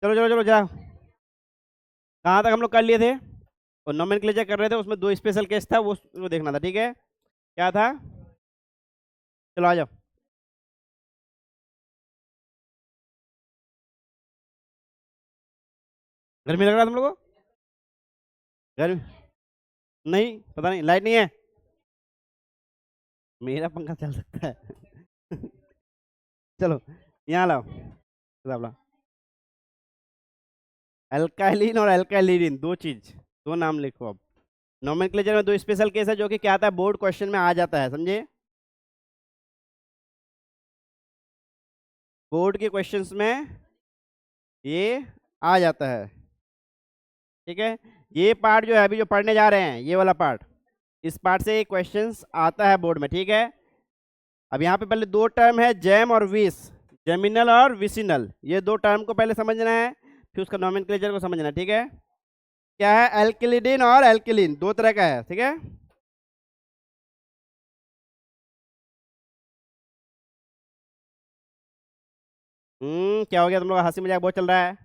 चलो चलो चलो जाओ। कहाँ तक हम लोग कर लिए थे? और नोमेनक्लेचर कर रहे थे, उसमें दो स्पेशल केस था, वो देखना था, ठीक है। क्या था? चलो आ जाओ। गर्मी लग रहा है तुम लोगों को? गर्मी? नहीं, पता नहीं, लाइट नहीं है। मेरा पंखा चल सकता है। चलो यहाँ लाओ, हिसाब लाओ। अल्काइलिन और अल्काइलिन दो चीज, दो नाम लिखो अब। नोमेनक्लेचर में दो स्पेशल केस है जो कि क्या आता है, बोर्ड क्वेश्चन में आ जाता है, समझे? बोर्ड के क्वेश्चंस में ये आ जाता है, ठीक है। ये पार्ट जो है अभी जो पढ़ने जा रहे हैं, ये वाला पार्ट, इस पार्ट से क्वेश्चंस आता है बोर्ड में, ठीक है। अब यहाँ पे पहले दो टर्म है, जैम और विस, जेमिनल और विसिनल, ये दो टर्म को पहले समझना है, फिर उसका नोमेनक्लेचर को समझना है, ठीक है। क्या है? एल्किलिडिन और एल्किलिन दो तरह का है, ठीक है। क्या हो गया तुम लोग, हंसी मजाक बहुत चल रहा है?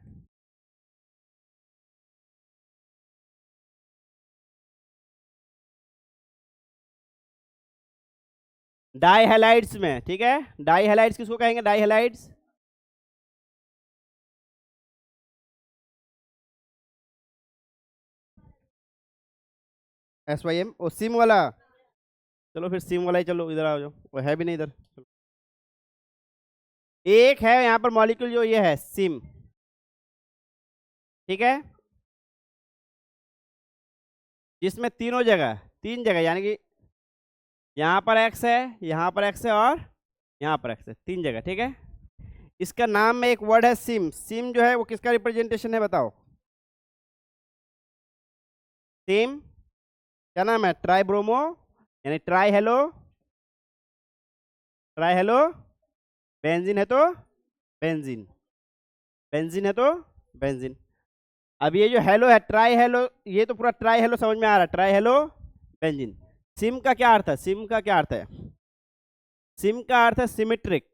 डाई हेलाइड्स में, ठीक है। डाई हेलाइड्स किसको कहेंगे? डाई हेलाइड्स SYM, ओ सिम वाला। चलो फिर सिम वाला ही, चलो इधर आ जाओ, वो है भी नहीं इधर। एक है यहाँ पर मॉलिक्यूल जो ये है सिम, ठीक है, जिसमें तीनों जगह, तीन जगह, यानी कि यहाँ पर एक्स है, यहाँ पर एक्स है और यहाँ पर एक्स है, तीन जगह, ठीक है। इसका नाम में एक वर्ड है सिम। सिम जो है वो किसका रिप्रेजेंटेशन है बताओ? सिम क्या नाम है? ट्राई ब्रोमो, यानी try hello, try hello benzene है तो बेंजीन, बेंजीन है तो बेंजीन। अब ये जो हेलो है, ट्राई हेलो, ये तो पूरा ट्राई हेलो समझ में आ रहा है, ट्राई हेलो बेंजीन। सिम का क्या अर्थ है? सिम का क्या अर्थ है? सिम का अर्थ है सिमेट्रिक,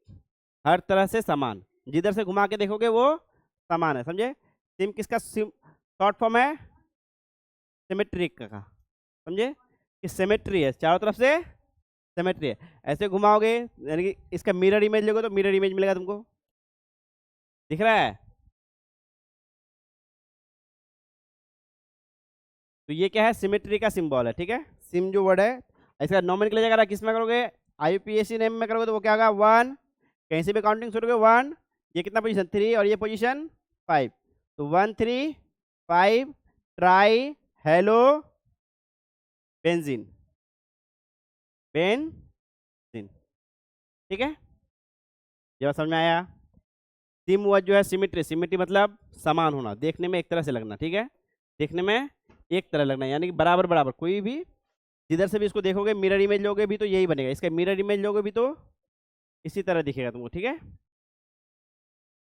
हर तरह से समान, जिधर से घुमा के देखोगे वो समान है, समझे? सिम किसका सिम शॉर्ट फॉर्म है? सिमेट्रिक का, समझे? कि सिमेट्री है, चारों तरफ से सिमेट्री है। ऐसे घुमाओगे यानी कि इसका मिरर इमेज लोगे तो मिरर इमेज मिलेगा तुमको, दिख रहा है? तो ये क्या है? सिमेट्री का सिंबल है, ठीक है। सिम जो वर्ड है, इसका नोमेनक्लेचर अगर किस में करोगे, IUPAC नेम में करोगे तो वो क्या होगा? वन, कहीं से भी काउंटिंग शुरू करोगे वन, ये कितना पोजीशन? थ्री, और ये पोजीशन फाइव, तो 1 3 5 ट्राई हेलो बेंजीन, बेंजीन, ठीक है। जब समझ में आया? सिम वर्ड जो है सिमेट्री, सिमेट्री मतलब समान होना, देखने में एक तरह से लगना, ठीक है। देखने में एक तरह लगना, यानी कि बराबर बराबर, कोई भी जिधर से भी इसको देखोगे, मिरर इमेज लोगे भी तो यही बनेगा, इसका मिरर इमेज लोगे भी तो इसी तरह दिखेगा तुमको, ठीक है।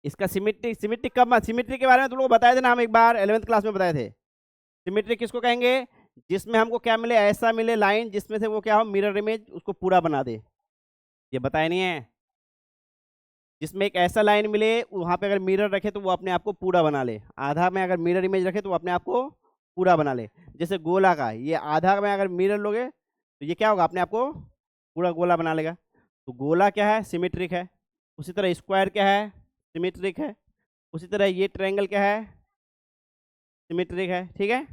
इसका सिमेट्रिक, सिमेट्रिक कब, सिमेट्रिक के बारे में तुम लोग बताए थे ना, हम एक बार 11th क्लास में बताए थे। सिमेट्रिक किसको कहेंगे? जिसमें हमको क्या मिले? ऐसा मिले लाइन जिसमें से वो क्या हो, मिरर इमेज उसको पूरा बना दे, ये बताया नहीं है? जिसमें एक ऐसा लाइन मिले वहां पे अगर मिरर रखे तो वो अपने आप को पूरा बना ले, आधा में अगर मिरर इमेज रखे तो वो अपने आप को पूरा बना ले। जैसे गोला का ये आधा में अगर मिरर लोगे तो ये क्या होगा? अपने आप को पूरा गोला बना लेगा। तो गोला क्या है? सिमेट्रिक है। उसी तरह स्क्वायर क्या है? सिमेट्रिक है। उसी तरह ये ट्रायंगल क्या है? सिमेट्रिक है, ठीक है।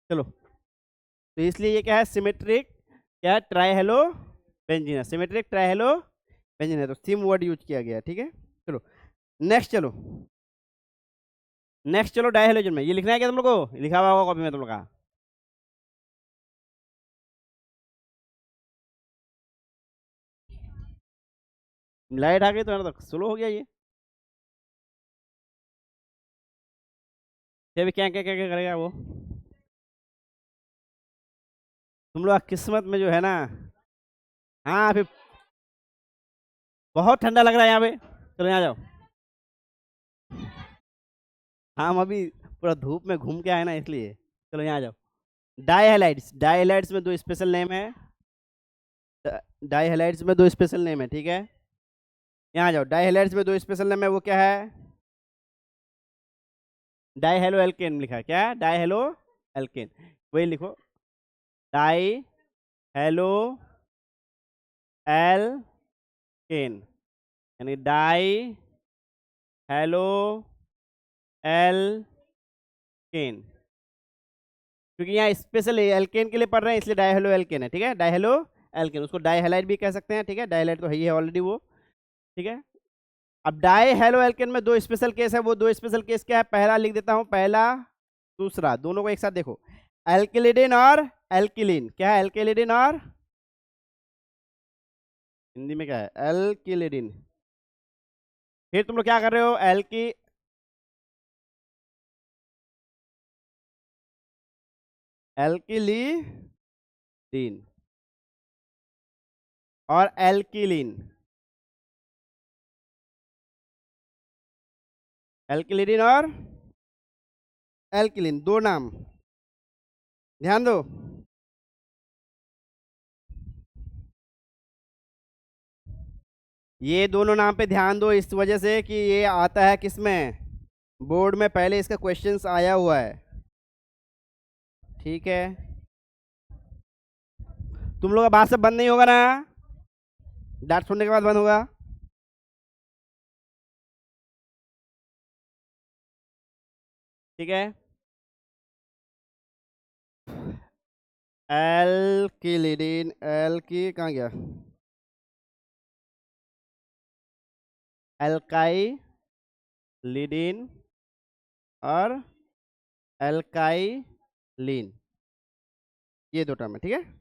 चलो, तो इसलिए ये क्या है? सिमेट्रिक क्या है? ट्राई हेलो बेंजीन है, सिमेट्रिक ट्राई हेलो बेंजीन है, तो सिम वर्ड यूज किया गया, ठीक है। चलो नेक्स्ट, चलो नेक्स्ट, चलो डायहेलोजन में ये लिखना है क्या तुम लोग को? लिखा हुआ होगा कॉपी में तुम लोग का। लाइट आ गई तो मेरा तो स्लो हो गया ये। फिर भी क्या क्या क्या क्या करेगा वो? तुम लोग का किस्मत में जो है ना। हाँ फिर बहुत ठंडा लग रहा है यहाँ पे, चलो यहाँ जाओ। हाँ, हम अभी पूरा धूप में घूम के आए ना इसलिए। चलो यहाँ जाओ। डाईहेलाइड्स, डाईहेलाइड्स में दो स्पेशल नेम है, डाईहेलाइड्स में दो स्पेशल नेम है, ठीक है। यहाँ जाओ, डाईहेलाइड्स में दो स्पेशल नेम है, वो क्या है? डाई हेलो एल्केन लिखा है, क्या है? डाई हेलो एल्केन, वही लिखो, डाई हेलो एल्केन, यानी डाई हेलो एल्केन, क्योंकि यहाँ स्पेशल एल्केन के लिए पढ़ रहे हैं इसलिए डाई हेलो एल्केन है, ठीक है, डाई हेलो एल्केन, उसको डाई हैलाइड भी कह सकते हैं, ठीक है, डाई हैलाइड तो है ही है ऑलरेडी वो, ठीक है। अब डाई हेलो एल्केन में दो स्पेशल केस है, वो दो स्पेशल केस क्या है, पहला लिख देता हूं, पहला दूसरा, दोनों को एक साथ देखो, एल्किलिडिन और एल्किलिन, क्या है? एल्किलिडिन और, हिंदी में क्या है? एल्किलिडिन। फिर तुम लोग क्या कर रहे हो? एल्किलिडिन और एल्किलिन, एल्किलिडिन और एल्किलिन, दो नाम, ध्यान दो। ये दोनों नाम पे ध्यान दो इस वजह से कि ये आता है किसमें, बोर्ड में पहले इसका क्वेश्चंस आया हुआ है, ठीक है। तुम लोग का बात सब बंद नहीं होगा ना? डांट सुनने के बाद बंद होगा, ठीक है। एल्किलिडिन, एल की कहाँ गया, एल्काइलिडिन और एल्काइलिन, ये दो टर्म है, ठीक है।